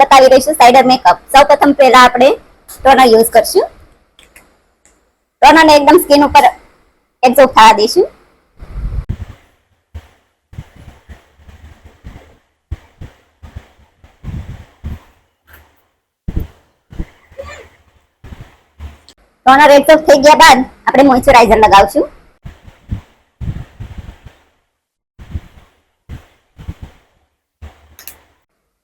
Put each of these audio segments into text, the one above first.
બતાવી રહીશું cider makeup. સૌપ્રથમ પહેલા આપણે ટોનર યુઝ કરશું. ટોનરને એકદમ સ્કિન ઉપર એબ્ઝોર્બ થવા દઈશું. ટોનર એબ્ઝોર્બ થઈ ગયા બાદ આપણે મોઇશ્ચરાઇઝર લગાવશું.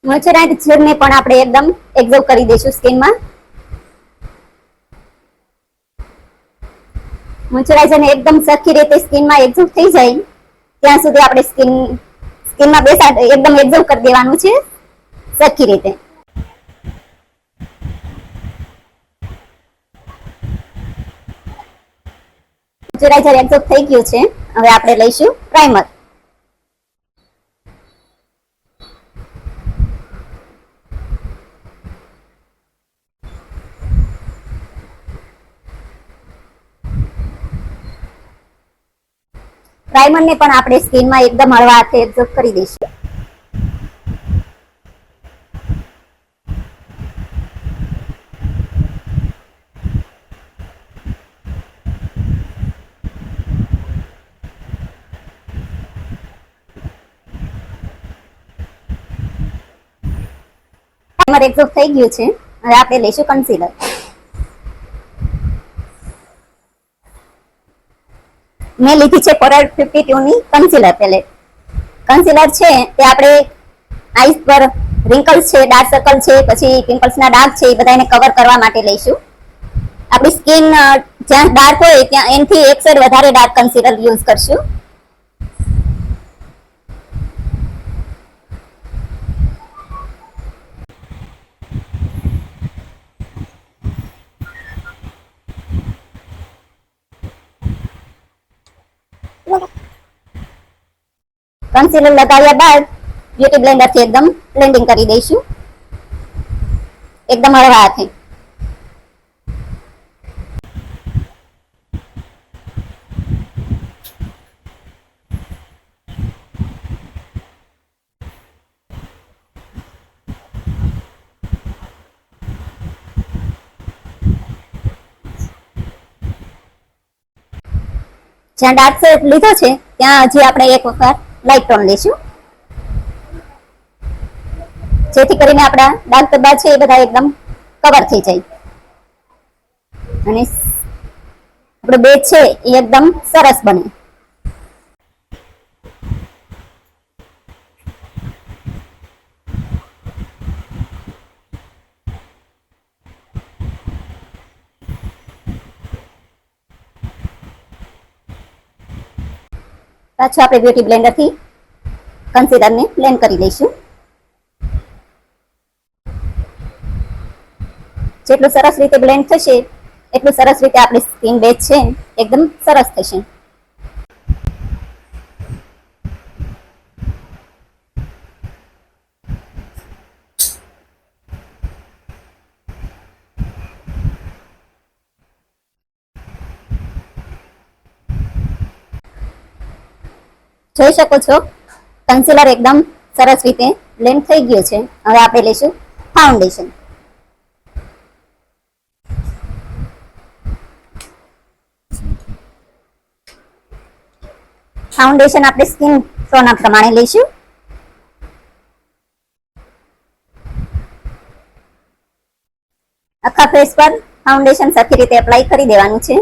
મોઇશ્ચરાઇઝરને પણ આપણે એકદમ એબ્ઝોર્બ કરી દઈશું સ્કિનમાં. મોઇશ્ચરાઇઝરને એકદમ સરખી રીતે સ્કિનમાં એબ્ઝોર્બ થઈ જાય ત્યાં સુધી આપણે સ્કિનમાં એકદમ એબ્ઝોર્બ કરી દેવાનું છે સરખી રીતે. મોઇશ્ચરાઇઝર એબ્ઝોર્બ થઈ ગયું છે. હવે આપણે લઈશું પ્રાઇમર. પ્રાઇમરને પણ આપણે સ્કિનમાં એકદમ હળવા હાથે એબ્ઝોર્બ કરી દઈશું. પ્રાઇમર એબ્ઝોર્બ થઈ ગયું છે. હવે આપણે લઈશું કન્સીલર. મેં લીધી છે ફોરહેડ 52 ની કન્સીલર પેલેટ. કન્સીલર છે તે આપણે આઈસ પર રિંકલ્સ છે, ડાર્ક સર્કલ છે, પછી પિમ્પલ્સના ડાઘ છે એ બધાને કવર કરવા માટે લઈશું. આપણી સ્કિન જ્યાં ડાર્ક હોય ત્યાં એનાથી એક શેડ વધારે ડાર્ક કન્સીલર યુઝ કરશું. કન્સીલર લગાવ્યા બાદ બ્યુટી બ્લેન્ડરથી એકદમ બ્લેન્ડિંગ કરી દઈશું એકદમ હળવા હાથે. જ્યાં ડાર્ક શેડ લીધો છે ત્યાં હજી આપણે એક વખત લાઇટ ટોન લઈશું જેથી કરીને આપણા ડાર્ક ધબ્બા છે એ બધા એકદમ કવર થઈ જાય અને આપણો બેઝ છે એ એકદમ સરસ બને. પાછું આપણે બ્યુટી બ્લેન્ડરથી કન્સીલરને બ્લેન્ડ કરી લઈશું. જેટલું સરસ રીતે બ્લેન્ડ થશે એટલું સરસ રીતે આપણી સ્કિન બેઝ છે એકદમ સરસ થશે. જોઈ શકો છો કન્સીલર એકદમ સરસ રીતે બ્લેન્ડ થઈ ગયું છે. હવે આપણે લઈશું ફાઉન્ડેશન. ફાઉન્ડેશન આપણે સ્કિન ટોન પ્રમાણે લઈશું. આખા ફેસ પર ફાઉન્ડેશન સરખી રીતે એપ્લાય કરી દેવાનું છે.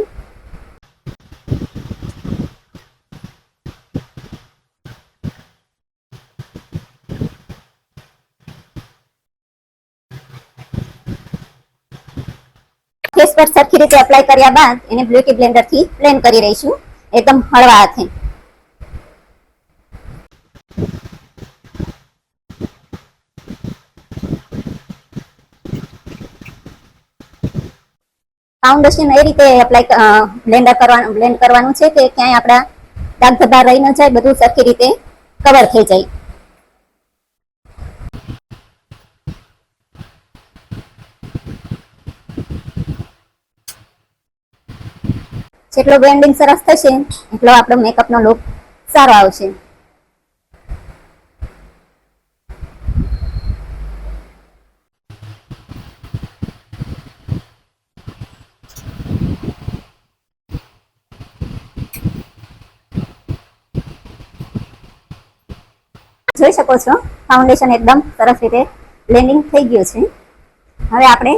ફેસ પર સરખી રીતે એપ્લાય કર્યા બાદ એને બ્યુટી બ્લેન્ડરથી બ્લેન્ડ કરી રહીશું એકદમ હળવા હાથે. ફાઉન્ડેશન એ રીતે એપ્લાય બ્લેન્ડ કરવાનું છે કે ક્યાંય આપણા ડાઘ ધબ્બા રહી ન જાય, બધું સરખી રીતે કવર થઈ જાય. જેટલો બ્લેન્ડિંગ સરસ થશે એટલો આપણો મેકઅપનો લુક સારો આવશે. જોઈ શકો છો ફાઉન્ડેશન એકદમ સરસ રીતે બ્લેન્ડિંગ થઈ ગયું છે. હવે આપણે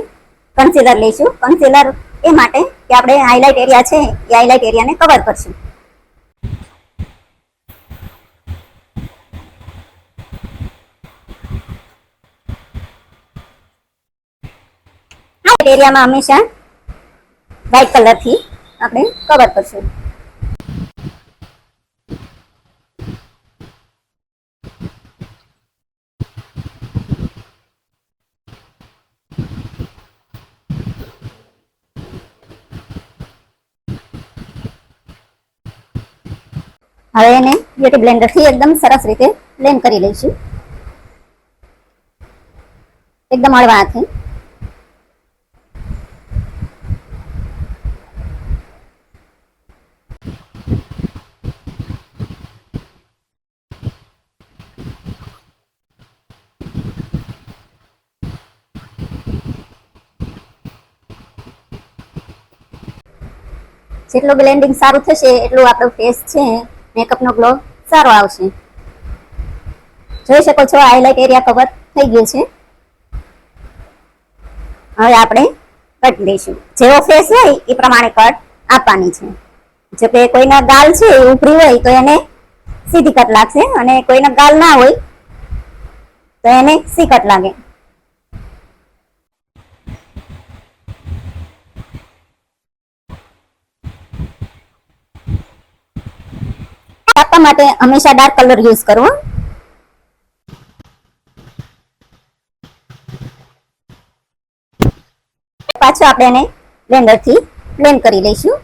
કન્સીલર લઈશું. કન્સીલર એ માટે કે આપણે હાઇલાઇટ એરિયા છે એ હાઇલાઇટ એરિયાને કવર કરશું. એરિયામાં હંમેશા વ્હાઇટ કલરથી આપણે કવર કરશું. હવે એને બ્યુટી બ્લેન્ડરથી એકદમ સરસ રીતે બ્લેન્ડ કરી લઈશું, એકદમ હળવા હાથે. જેટલું બ્લેન્ડિંગ સારું થશે એટલું આપણો ફેસ છે મેકઅપનો ગ્લો સારો આવશે. જોઈ શકો છો હાઇલાઇટ એરિયા કવર થઈ ગયું છે. હવે આપણે કટ લઈશું. જેવો ફેસ હોય એ પ્રમાણે કટ આપવાની છે. જો કે કોઈના ગાલ છે એ ઉપરી હોય તો એને સીધી કટ લાગશે અને કોઈના ગાલ ના હોય તો એને સી કટ લાગે. આપવા માટે હંમેશા ડાર્ક કલર યુઝ કરવો. પાછું આપણે એને બ્લેન્ડરથી બ્લેન્ડ કરી લઈશું.